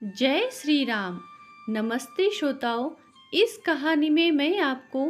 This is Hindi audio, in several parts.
जय श्री राम। नमस्ते श्रोताओं। इस कहानी में मैं आपको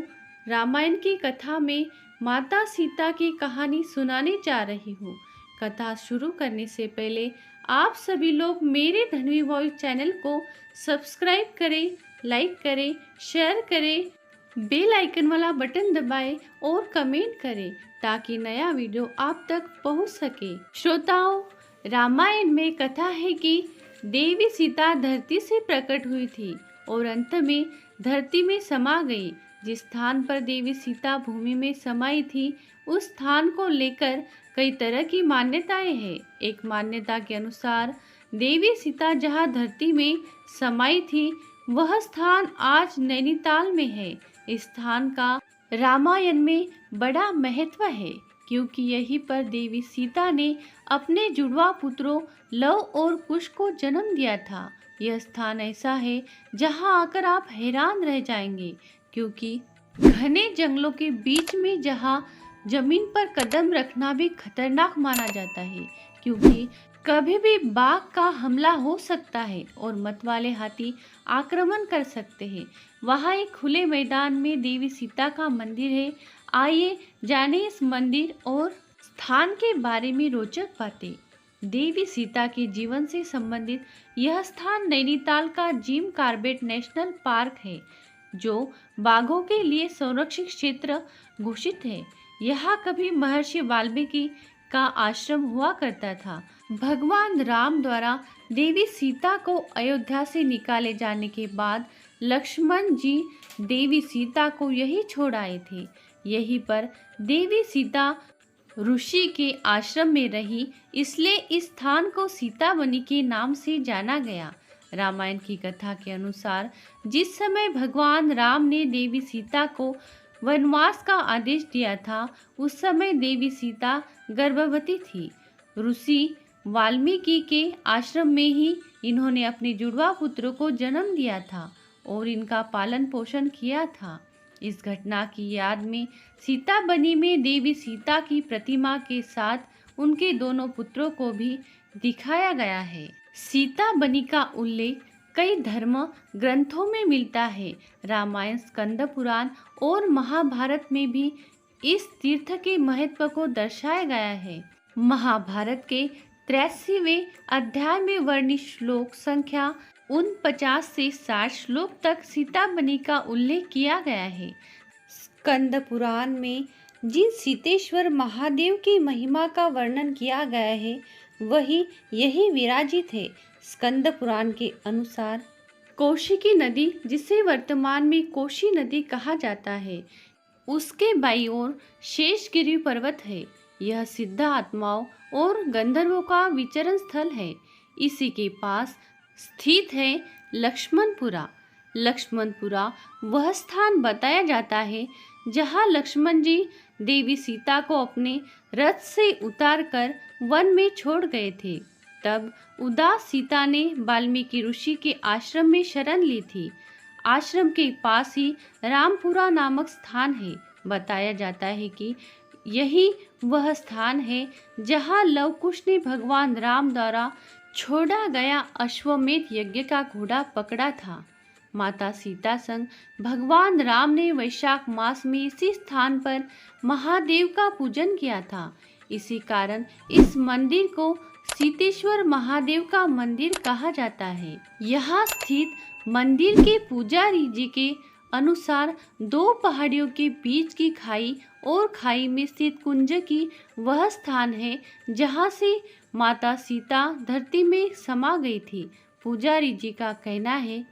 रामायण की कथा में माता सीता की कहानी सुनाने जा रही हूँ। कथा शुरू करने से पहले आप सभी लोग मेरे धन्वी वॉइस चैनल को सब्सक्राइब करें, लाइक करें, शेयर करें, बेल आइकन वाला बटन दबाएं और कमेंट करें ताकि नया वीडियो आप तक पहुँच सके। श्रोताओं, रामायण में कथा है कि देवी सीता धरती से प्रकट हुई थी और अंत में धरती में समा गई। जिस स्थान पर देवी सीता भूमि में समाई थी उस स्थान को लेकर कई तरह की मान्यताएं हैं। एक मान्यता के अनुसार देवी सीता जहां धरती में समाई थी वह स्थान आज नैनीताल में है। इस स्थान का रामायण में बड़ा महत्व है क्योंकि यहीं पर देवी सीता ने अपने जुड़वा पुत्रों लव और कुश को जन्म दिया था। यह स्थान ऐसा है जहां आकर आप हैरान रह जाएंगे क्योंकि घने जंगलों के बीच में जहां जमीन पर कदम रखना भी खतरनाक माना जाता है क्योंकि कभी भी बाघ का हमला हो सकता है और मतवाले हाथी आक्रमण कर सकते हैं। वहां एक खुले मैदान में देवी सीता का मंदिर है। आइए जाने इस मंदिर और स्थान के बारे में रोचक बातें। देवी सीता के जीवन से संबंधित यह स्थान नैनीताल का जिम कॉर्बेट नेशनल पार्क है जो बाघों के लिए संरक्षित क्षेत्र घोषित है। यहाँ कभी महर्षि वाल्मीकि का आश्रम हुआ करता था। भगवान राम द्वारा देवी सीता को अयोध्या से निकाले जाने के बाद लक्ष्मण जी देवी सीता को यही छोड़ आए थे। यहीं पर देवी सीता ऋषि के आश्रम में रही, इसलिए इस स्थान को सीतावनी के नाम से जाना गया। रामायण की कथा के अनुसार जिस समय भगवान राम ने देवी सीता को वनवास का आदेश दिया था उस समय देवी सीता गर्भवती थी। ऋषि वाल्मीकि के आश्रम में ही इन्होंने अपने जुड़वा पुत्रों को जन्म दिया था और इनका पालन पोषण किया था। इस घटना की याद में सीतावनी में देवी सीता की प्रतिमा के साथ उनके दोनों पुत्रों को भी दिखाया गया है। सीतावनी का उल्लेख कई धर्म ग्रंथों में मिलता है। रामायण, स्कंद पुराण और महाभारत में भी इस तीर्थ के महत्व को दर्शाया गया है। महाभारत के 83वें अध्याय में वर्णित श्लोक संख्या 49 से 60 श्लोक तक सीतावनी का उल्लेख किया गया है। स्कंद पुराण में जिन सीतेश्वर महादेव की महिमा का वर्णन किया गया है वही यही विराजित है। स्कंद पुराण के अनुसार कौशिकी नदी, जिसे वर्तमान में कोशी नदी कहा जाता है, उसके बाईं ओर शेषगिरी पर्वत है। यह सिद्ध आत्माओं और गंधर्वों का विचरण स्थल है। इसी के पास स्थित है लक्ष्मणपुरा। लक्ष्मणपुरा वह स्थान बताया जाता है जहां लक्ष्मण जी देवी सीता को अपने रथ से उतारकर वन में छोड़ गए थे। तब उदास सीता ने वाल्मीकि ऋषि के आश्रम में शरण ली थी। आश्रम के पास ही रामपुरा नामक स्थान है। बताया जाता है कि यही वह स्थान है जहां लवकुश ने भगवान राम द्वारा छोड़ा गया अश्वमेध यज्ञ का घोड़ा पकड़ा था। माता सीता संग भगवान राम ने वैशाख मास में इसी स्थान पर महादेव का पूजन किया था। इसी कारण इस मंदिर को सीतेश्वर महादेव का मंदिर कहा जाता है। यहाँ स्थित मंदिर के पुजारी जी के अनुसार दो पहाड़ियों के बीच की खाई और खाई में स्थित कुंज की वह स्थान है जहाँ से माता सीता धरती में समा गई थी। पुजारी जी का कहना है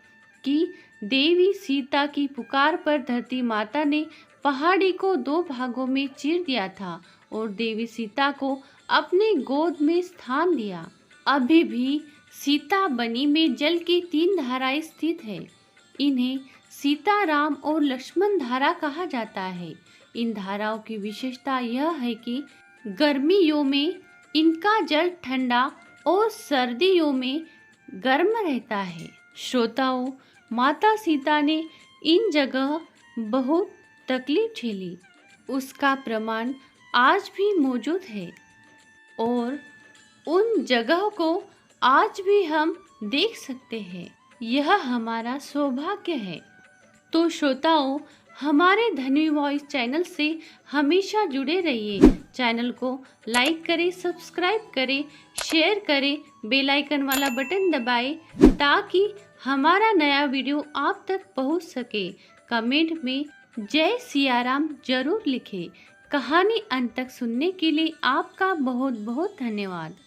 कि देवी सीता की पुकार पर धरती माता ने पहाड़ी को दो भागों में चीर दिया था और देवी सीता को अपनी गोद में स्थान दिया। अभी भी सीतावनी में जल की 3 धाराएं स्थित है। इन्हें सीता, राम और लक्ष्मण धारा कहा जाता है। इन धाराओं की विशेषता यह है कि गर्मियों में इनका जल ठंडा और सर्दियों में गर्म रहता है। श्रोताओं, माता सीता ने इन जगह बहुत तकलीफ झेली, उसका प्रमाण आज भी मौजूद है और उन जगह को आज भी हम देख सकते हैं। यह हमारा सौभाग्य है। तो श्रोताओं, हमारे धन्वी वॉइस चैनल से हमेशा जुड़े रहिए। चैनल को लाइक करें, सब्सक्राइब करें, शेयर करें, बेल आइकन वाला बटन दबाएं ताकि हमारा नया वीडियो आप तक पहुंच सके। कमेंट में जय सिया राम जरूर लिखें। कहानी अंत तक सुनने के लिए आपका बहुत बहुत धन्यवाद।